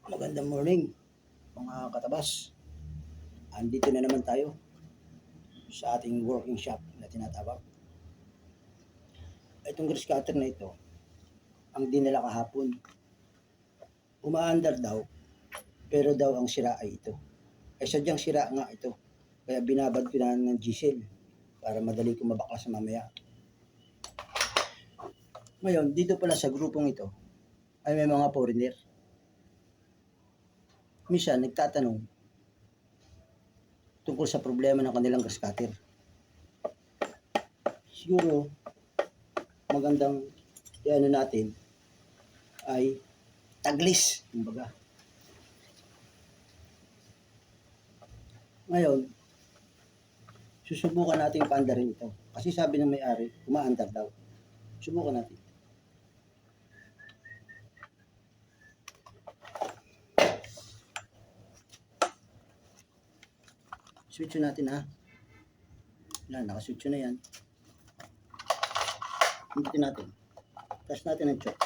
Magandang morning mga katabas. Andito na naman tayo sa ating working shop na tinatawag. Itong grease cutter na ito, ang dinala kahapon. Umaandar daw, pero daw ang sira ay ito. Ay sadyang sira nga ito. Kaya binabad ko na ng diesel para madali ko mabaklas mamaya. Ngayon, dito pala sa grupong ito, ay may mga foreigner. Minsan, nagtatanong tungkol sa problema ng kanilang grease cutter. Siguro, magandang ano natin ay taglis, kumbaga. Ngayon, susubukan natin paandarin ito. Kasi sabi ng may-ari, umaandar daw. Subukan natin. Switch natin ha. Yan, nakaswitch na yan. Hindutin natin. Taas natin ang choke.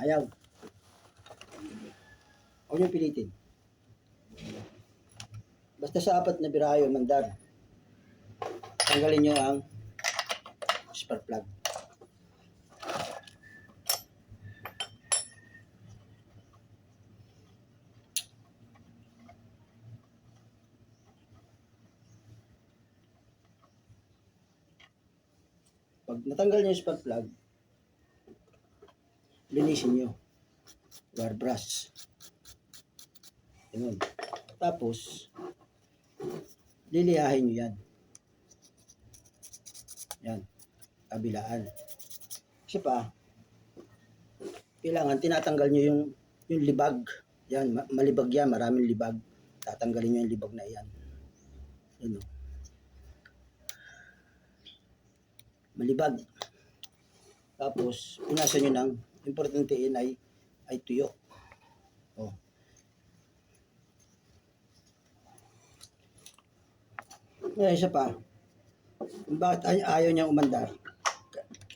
Ayaw. Huwag niyong pilitin. Basta sa 4 na birayo mandar, tanggalin niyo ang spark plug. Pag natanggal niyo yung spark plug, linisin niyo. Wire brush. Ganun. Tapos, lilihahin nyo yan. Yan. Kabilaan. Kasi pa, kailangan tinatanggal nyo yung libag. Yan, malibag yan, maraming libag. Tatanggalin nyo yung libag na yan. Yan o. Malibag. Tapos, punasan nyo ng, importante yun ay tuyo. O. Ngayon, isa pa, kung bakit ayaw niyang umandar,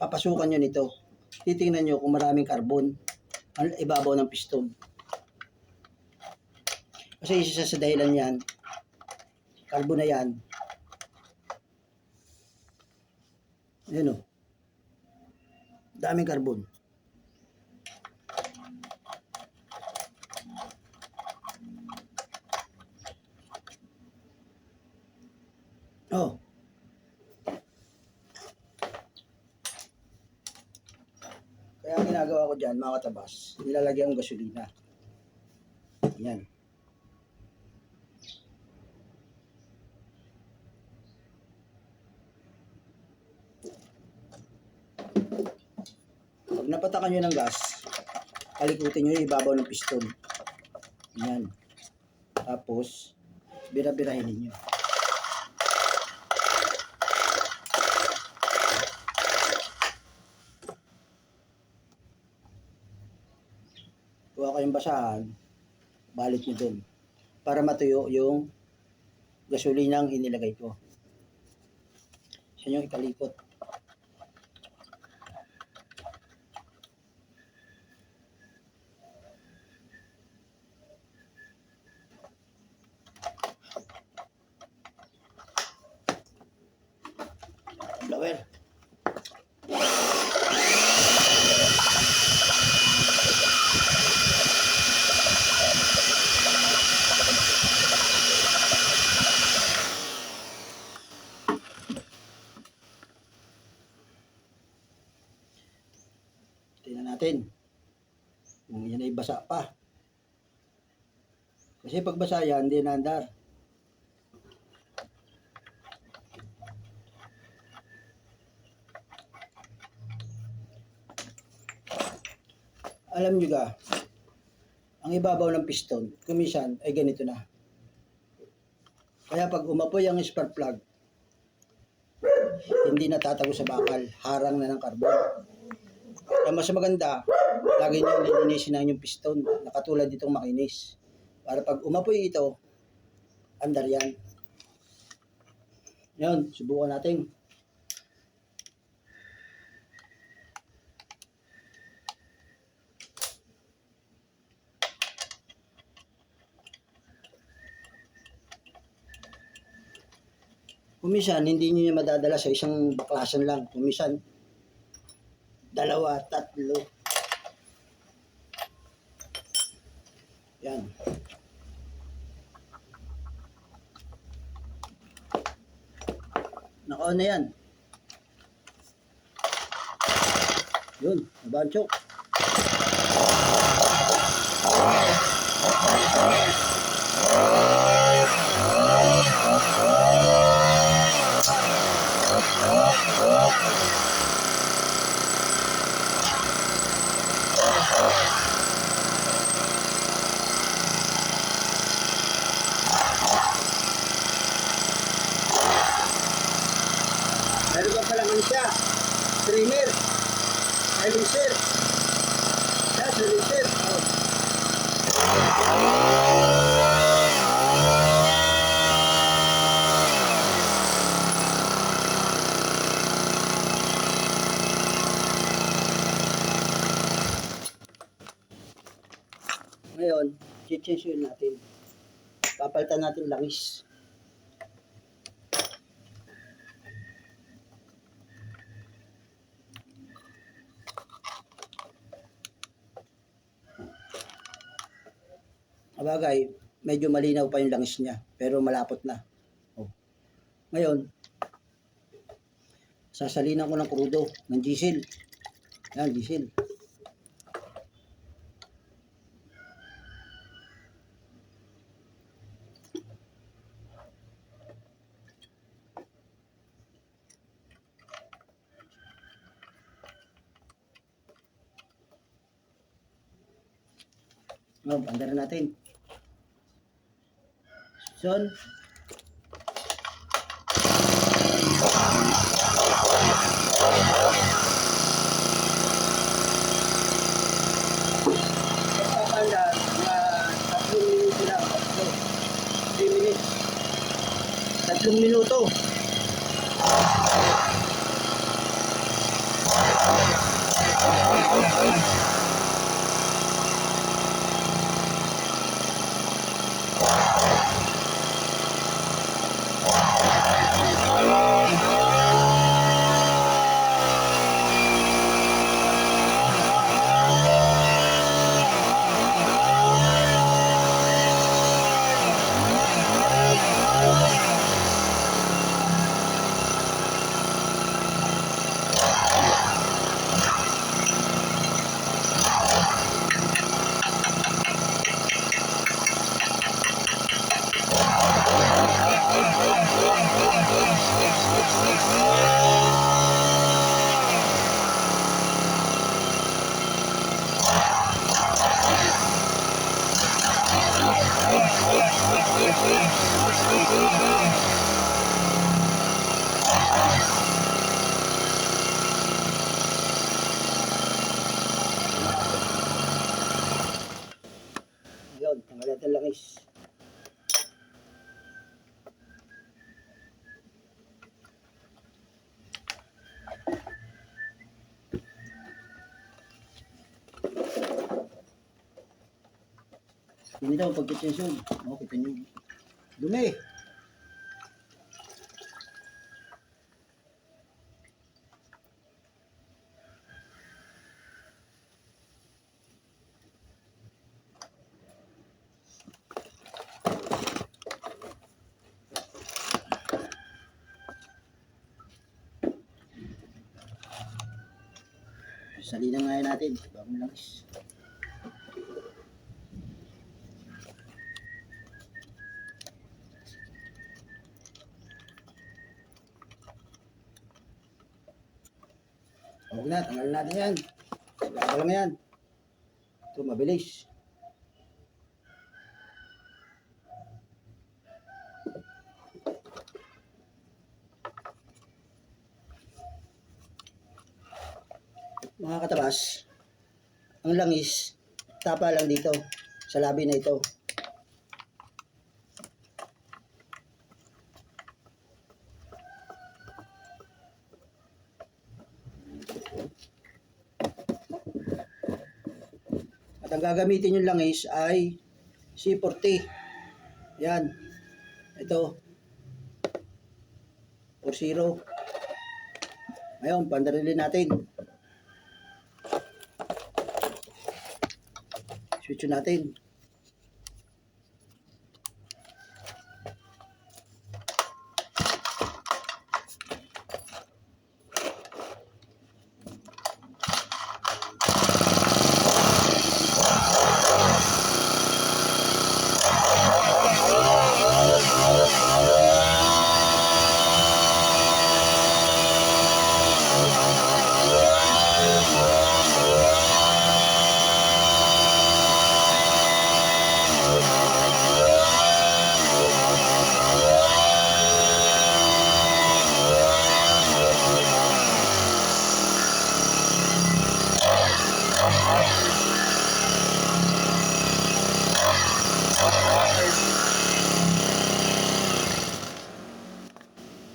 papasukan nyo nito. Titingnan nyo kung maraming carbon ang ibabaw ng piston. Kasi isa sa dahilan yan, carbon na yan. Yun o. Daming carbon. Oh. Kaya ang ginagawa ko dyan, mga katabas, nilalagyan ng gasolina. Yan. Pag napatakan nyo ng gas, kalikutin nyo yung ibabaw ng piston. Yan. Tapos, bira-birahin ninyo. Kuha kayong basahan, balit nyo dun para matuyo yung gasolinang inilagay ko. Sa inyo ikalikot. Blower. Tingnan natin kung yan ay basa pa. Kasi pag basa yan, hindi naandar. Alam nyo ga, ang ibabaw ng piston, kumisan ay ganito na. Kaya pag umapoy ang spark plug, hindi natatago sa bakal, harang na ng carbon. Kaya mas maganda, lagi nyo lilinisin ang yung piston, nakatulad ditong makinis. Para pag umapoy ito, andar yan. Yan, subukan natin. Kumisan, hindi nyo niya madadala sa isang baklasan lang. Kumisan, dalawa, tatlo. Yan. Naka-on na yan. Yun, nabanchok. Meron pa pala man siya. Trimmer. Silencer. Yan, silencer. Oh. Ngayon, change yun natin. Papalitan natin langis. Kabagay, medyo malinaw pa yung langis niya, pero malapot na. Oh. Ngayon, sasalinan ko ng krudo, ng diesel. Yan, diesel. Ngayon, pandaran natin. Son. Papandar na 3 minuto lang. 3 minutes. 3 minuto. Ayun, tanggal natin langis. Hindi daw pagkitensyon. O, kita nyo. Dumi. Salinan nga natin. Bagong langis. Huwag na, tanggalin natin yan. Gagawa lang yan. Ito, mabilis. Mga katabas, ang langis, tapa lang dito, sa labi na ito. At ang gagamitin yung langis ay C40. Yan. Ito. 4-0. Ngayon, pandarilin natin. Switch natin.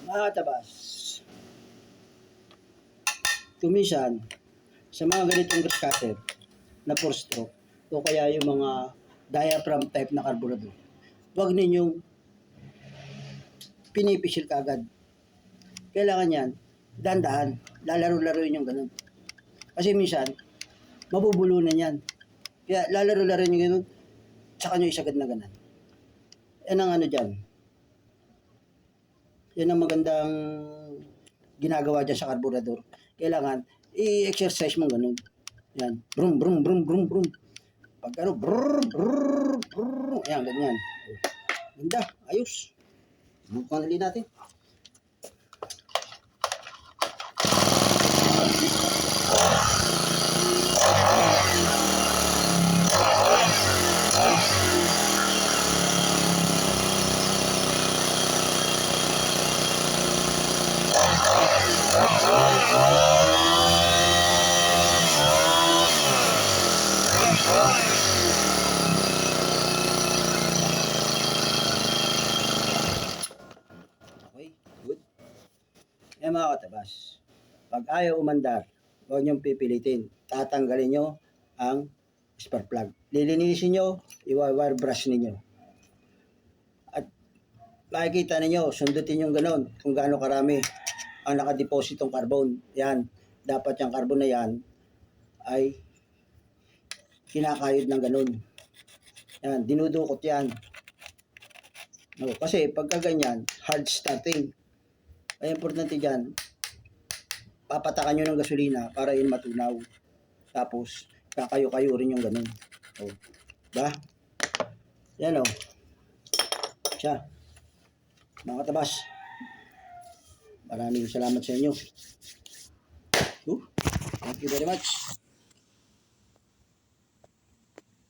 Mga tabas. Kumisan, sa mga ganitong grass cutter na 4-stroke o kaya yung mga diaphragm type na carburetor, huwag ninyong pinipisil kaagad. Kailangan yan, dahan-dahan, lalaro-laruin yung ganun. Kasi minsan, mabubulunan yan. Kaya lalaro-laruin yung ganun, tsaka nyo isagad na ganun. Yan ang ano dyan. Yan ang magandang ginagawa dyan sa carburetor. Kailangan, i-exercise mo ganun. Yan. Brum, brum, brum, brum, brum. Pag ano, brrr, brrr, brrr. Ayan, ganyan. Ganda, ayos. Bukan ulit natin. Okay, good. Yan mga katabas. Pag ayaw umandar, huwag niyong pipilitin. Tatanggalin nyo ang spark plug. Lilinisin nyo, i-wire brush ninyo. At makikita ninyo, sundutin yung ganon kung gaano karami ang nakadepositong carbon. Yan, dapat yung carbon na yan ay kinakayod ng ganon. Yan, dinudukot yan. No, kasi pagka ganyan, hard starting. Ay importante dyan, papatakan nyo ng gasolina para yun matunaw. Tapos, kakayo-kayo rin yung ganun. O, ba? Yan o. Siya. Mga katabas. Maraming salamat sa inyo. Thank you very much.